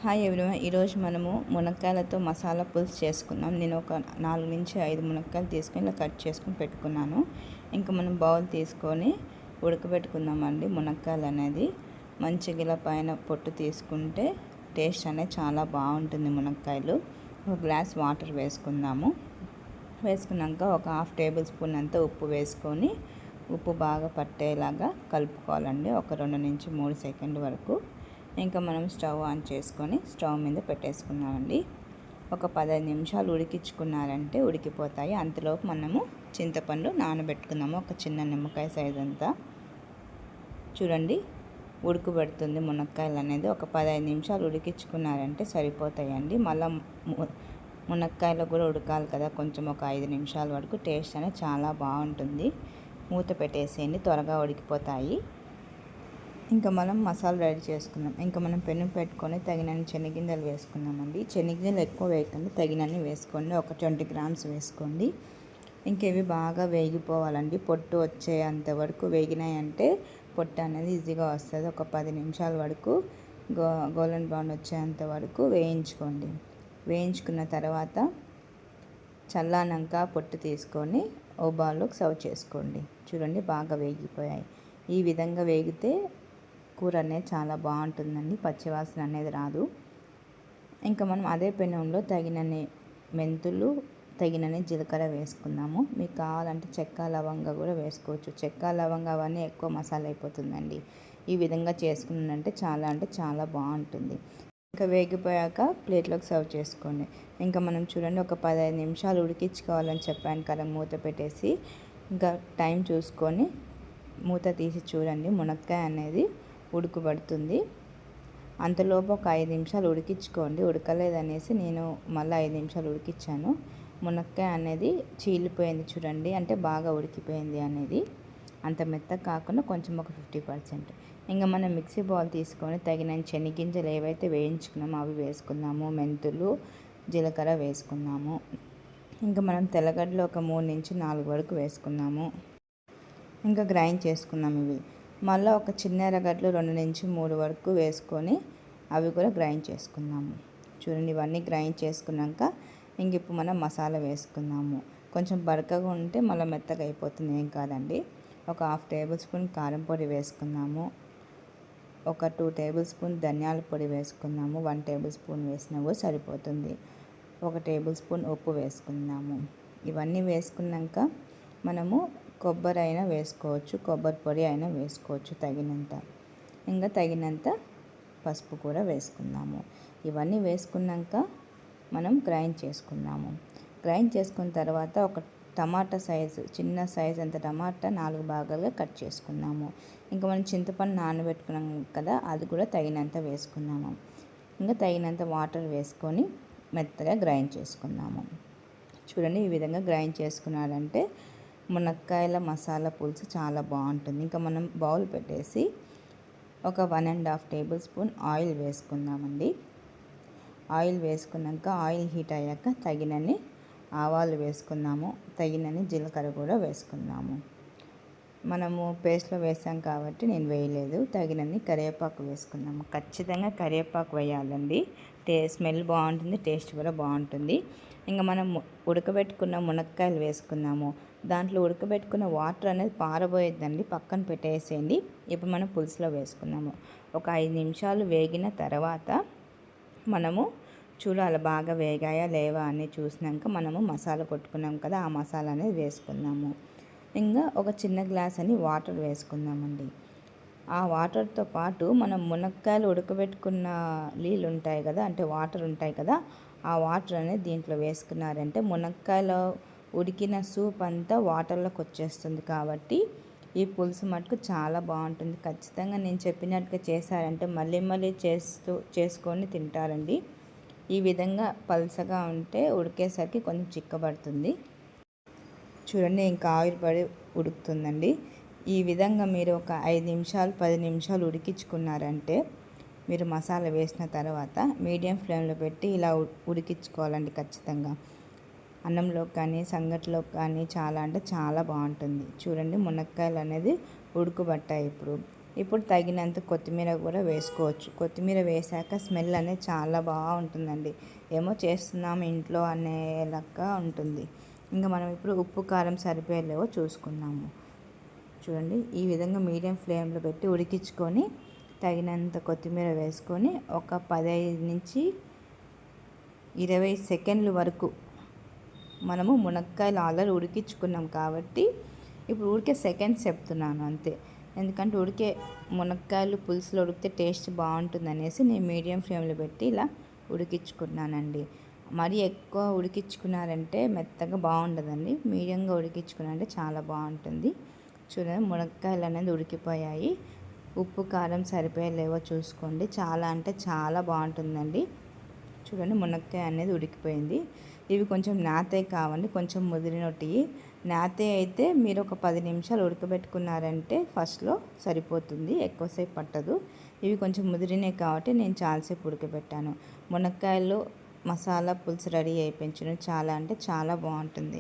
Hi everyone, ఈరోజు మనము మునక్కాయలతో మసాలా పులుసు చేసుకుందాం. నేను ఒక 4 నుంచి 5 మునక్కాయలు తీసుకొని ఇలా కట్ చేసుకొని పెట్టుకున్నాను. ఇంకా మనం బౌల్ తీసుకొని ఉడకబెట్టుకుందామండి. మునక్కాయలు అనేది మంచిగా ఇలా పైన పొట్టు తీసుకుంటే టేస్ట్ అనేది చాలా బాగుంటుంది. మునక్కాయలు ఒక గ్లాస్ వాటర్ వేసుకుందాము. వేసుకున్నాక ఒక 1/2 టేబుల్ స్పూన్ అంతా ఉప్పు వేసుకొని ఉప్పు బాగా పట్టేలాగా కలుపుకోవాలండి. ఒక 2 నుంచి 3 సెకండ్ల వరకు. ఇంకా మనం స్టవ్ ఆన్ చేసుకొని స్టవ్ మీద పెట్టేసుకున్నామండి. ఒక 15 నిమిషాలు ఉడికించుకున్నారంటే ఉడికిపోతాయి. అంతలోపు మనము చింతపండు నానబెట్టుకుందాము. ఒక చిన్న నిమ్మకాయ సైజ్ అంతా. చూడండి, ఉడకబెడుతుంది మునక్కాయలు అనేది. ఒక 15 నిమిషాలు ఉడికించుకున్నారంటే సరిపోతాయండి. మళ్ళీ మునక్కాయలు కూడా ఉడకాలి కదా, కొంచెం ఒక 5 నిమిషాల వరకు. టేస్ట్ అనేది చాలా బాగుంటుంది. మూత పెట్టేసేయండి, త్వరగా ఉడికిపోతాయి. ఇంకా మనం మసాలా రెడీ చేసుకుందాం. ఇంకా మనం పెను పెట్టుకొని తగినన్ని శనగింజలు వేసుకుందామండి. శనగింజలు ఎక్కువ వేయకండి, తగినన్ని వేసుకోండి. ఒక 20 గ్రామ్స్ వేసుకోండి. ఇంక ఇవి బాగా వేగిపోవాలండి. పొట్టు వచ్చేంత వరకు వేగినాయంటే పొట్టు అనేది ఈజీగా వస్తుంది. ఒక 10 నిమిషాల వరకు గోల్డెన్ బ్రౌన్ వచ్చేంత వరకు వేయించుకోండి. వేయించుకున్న తర్వాత చల్లానాక పొట్టు తీసుకొని ఓ బౌల్లోకి సర్వ్ చేసుకోండి. చూడండి, బాగా వేగిపోయాయి. ఈ విధంగా వేగితే కూర అనేది చాలా బాగుంటుందండి. పచ్చివాసన అనేది రాదు. ఇంకా మనం అదే పెనంలో తగినన్ని మెంతులు, తగినన్ని జీలకర్ర వేసుకుందాము. మీకు కావాలంటే చెక్క లవంగా కూడా వేసుకోవచ్చు. చెక్క లవంగా అవన్నీ ఎక్కువ మసాలా అయిపోతుందండి. ఈ విధంగా చేసుకున్నానంటే అంటే చాలా బాగుంటుంది. ఇంకా వేగిపోయాక ప్లేట్లోకి సర్వ్ చేసుకోండి. ఇంకా మనం చూడండి, ఒక 15 నిమిషాలు ఉడికించుకోవాలని చెప్పాను కదా. మూత పెట్టేసి ఇంకా టైం చూసుకొని మూత తీసి చూడండి, మునక్కాయ అనేది ఉడకబడుతుంది. అంతలోపు ఒక 5 నిమిషాలు ఉడికించుకోండి. ఉడకలేదనేసి నేను మళ్ళీ 5 నిమిషాలు ఉడికించాను. మునక్కాయ అనేది చీలిపోయింది చూడండి, అంటే బాగా ఉడికిపోయింది అనేది. అంత మెత్తగా కాకుండా కొంచెం ఒక 50%. ఇంకా మనం మిక్సీ బౌల్ తీసుకొని తగిన శనగింజలు ఏవైతే వేయించుకున్నామో అవి వేసుకుందాము. మెంతులు, జీలకర్ర వేసుకుందాము. ఇంకా మనం తెల్లగడ్డలు ఒక 3 నుంచి 4 వరకు వేసుకుందాము. ఇంకా గ్రైండ్ చేసుకుందాం ఇవి. మళ్ళీ ఒక చిన్న ఎర్రగడ్డలు 2 నుంచి 3 వరకు వేసుకొని అవి కూడా గ్రైండ్ చేసుకుందాము. చూడండి, ఇవన్నీ గ్రైండ్ చేసుకున్నాక ఇంక ఇప్పుడు మనం మసాలా వేసుకుందాము. కొంచెం బరకగా ఉంటే మళ్ళీ మెత్తగా అయిపోతుంది, ఏం కాదండి. ఒక 1/2 టేబుల్ స్పూన్ కారం పొడి వేసుకుందాము. ఒక 2 టేబుల్ స్పూన్ ధనియాల పొడి వేసుకుందాము. 1 టేబుల్ స్పూన్ వేసినా కూడా సరిపోతుంది. 1 టేబుల్ స్పూన్ ఉప్పు వేసుకుందాము. ఇవన్నీ వేసుకున్నాక మనము కొబ్బరి అయినా వేసుకోవచ్చు, కొబ్బరి పొడి అయినా వేసుకోవచ్చు తగినంత. ఇంకా తగినంత పసుపు కూడా వేసుకుందాము. ఇవన్నీ వేసుకున్నాక మనం గ్రైండ్ చేసుకుందాము. గ్రైండ్ చేసుకున్న తర్వాత ఒక టమాటా సైజు, చిన్న సైజు అంత టమాటా 4 భాగాలుగా కట్ చేసుకుందాము. ఇంకా మనం చింతపండు నానబెట్టుకున్నాం కదా, అది కూడా తగినంత వేసుకుందాము. ఇంకా తగినంత వాటర్ వేసుకొని మెత్తగా గ్రైండ్ చేసుకుందాము. చూడండి, ఈ విధంగా గ్రైండ్ చేసుకున్నారంటే మునక్కాయల మసాలా పులుసు చాలా బాగుంటుంది. ఇంకా మనం బౌల్ పెట్టేసి ఒక 1.5 టేబుల్ స్పూన్ ఆయిల్ వేసుకుందామండి. ఆయిల్ వేసుకున్నాక ఆయిల్ హీట్ అయ్యాక తగినన్ని ఆవాలు వేసుకుందాము. తగినన్ని జీలకర్ర కూడా వేసుకుందాము. మనము పేస్ట్లో వేసాం కాబట్టి నేను వేయలేదు. తగినన్ని కరివేపాకు వేసుకుందాము. ఖచ్చితంగా కరివేపాకు వేయాలండి. స్మెల్ బాగుంటుంది, టేస్ట్ కూడా బాగుంటుంది. ఇంకా మనం ఉడకబెట్టుకున్న మునక్కాయలు వేసుకుందాము. దాంట్లో ఉడకబెట్టుకున్న వాటర్ అనేది పారబోయేద్దండి, పక్కన పెట్టేసేయండి. ఇప్పుడు మనం పులుసులో వేసుకుందాము. ఒక 5 నిమిషాలు వేగిన తర్వాత మనము చూడాలి బాగా వేగాయా లేవా అని చూసినాక మనము మసాలా కొట్టుకున్నాం కదా, ఆ మసాలా అనేది వేసుకుందాము. ఇంకా ఒక చిన్న గ్లాస్ అని వాటర్ వేసుకుందామండి. ఆ వాటర్తో పాటు మనం మునక్కాయలు ఉడకబెట్టుకున్న నీళ్ళు ఉంటాయి కదా, అంటే వాటర్ ఉంటాయి కదా, ఆ వాటర్ అనేది దీంట్లో వేసుకున్నారంటే మునక్కాయలో ఉడికిన సూప్ అంతా వాటర్లోకి వచ్చేస్తుంది. కాబట్టి ఈ పులుసు మటుకు చాలా బాగుంటుంది. ఖచ్చితంగా నేను చెప్పినట్టుగా చేశారంటే మళ్ళీ మళ్ళీ చేసుకొని తింటారండి. ఈ విధంగా పల్చగా ఉంటే ఉడికేసరికి కొంచెం చిక్కబడుతుంది. చూడండి, ఇంకా ఆయిల్ పడి ఉడుకుతుందండి. ఈ విధంగా మీరు ఒక 5 నిమిషాలు 10 నిమిషాలు ఉడికించుకున్నారంటే మీరు మసాలా వేసిన తర్వాత మీడియం ఫ్లేమ్లో పెట్టి ఇలా ఉడికించుకోవాలండి. ఖచ్చితంగా అన్నంలో కానీ సంగటిలో కానీ చాలా అంటే చాలా బాగుంటుంది. చూడండి, మునక్కాయలు అనేది ఉడకబట్టాయి. ఇప్పుడు ఇప్పుడు తగినంత కొత్తిమీర కూడా వేసుకోవచ్చు. కొత్తిమీర వేసాక స్మెల్ అనేది చాలా బాగుంటుందండి. ఏమో చేస్తున్నాము ఇంట్లో అనే లెక్క ఉంటుంది. ఇంకా మనం ఇప్పుడు ఉప్పు కారం సరిపోయేలేవో చూసుకుందాము. చూడండి, ఈ విధంగా మీడియం ఫ్లేమ్లో పెట్టి ఉడికించుకొని తగినంత కొత్తిమీర వేసుకొని ఒక 15 నుంచి 20 సెకండ్ల వరకు మనము మునక్కాయలు ఆల్రెడీ ఉడికించుకున్నాం కాబట్టి ఇప్పుడు ఉడికే సెకండ్స్ చెప్తున్నాను అంతే. ఎందుకంటే ఉడికే మునక్కాయలు పులుసులో ఉడికితే టేస్ట్ బాగుంటుంది అనేసి నేను మీడియం ఫ్లేమ్లో పెట్టి ఇలా ఉడికించుకున్నానండి. మరీ ఎక్కువ ఉడికించుకున్నారంటే మెత్తగా బాగుండదండి. మీడియంగా ఉడికించుకున్నారంటే చాలా బాగుంటుంది. చూడండి, మునక్కాయలు అనేది ఉడికిపోయాయి. ఉప్పు కారం సరిపోయేలేవో చూసుకోండి. చాలా అంటే చాలా బాగుంటుందండి. చూడండి, మునక్కాయ అనేది ఉడికిపోయింది. ఇవి కొంచెం నాతే కావండి, కొంచెం ముదిరినొట్టి. నాతే అయితే మీరు ఒక 10 నిమిషాలు ఉడకబెట్టుకున్నారంటే ఫస్ట్లో సరిపోతుంది, ఎక్కువసేపు పట్టదు. ఇవి కొంచెం ముదిరినాయి కాబట్టి నేను చాలాసేపు ఉడకబెట్టాను. మునక్కాయలు మసాలా పులుసు రెడీ అయిపోయింది. చాలా అంటే చాలా బాగుంటుంది.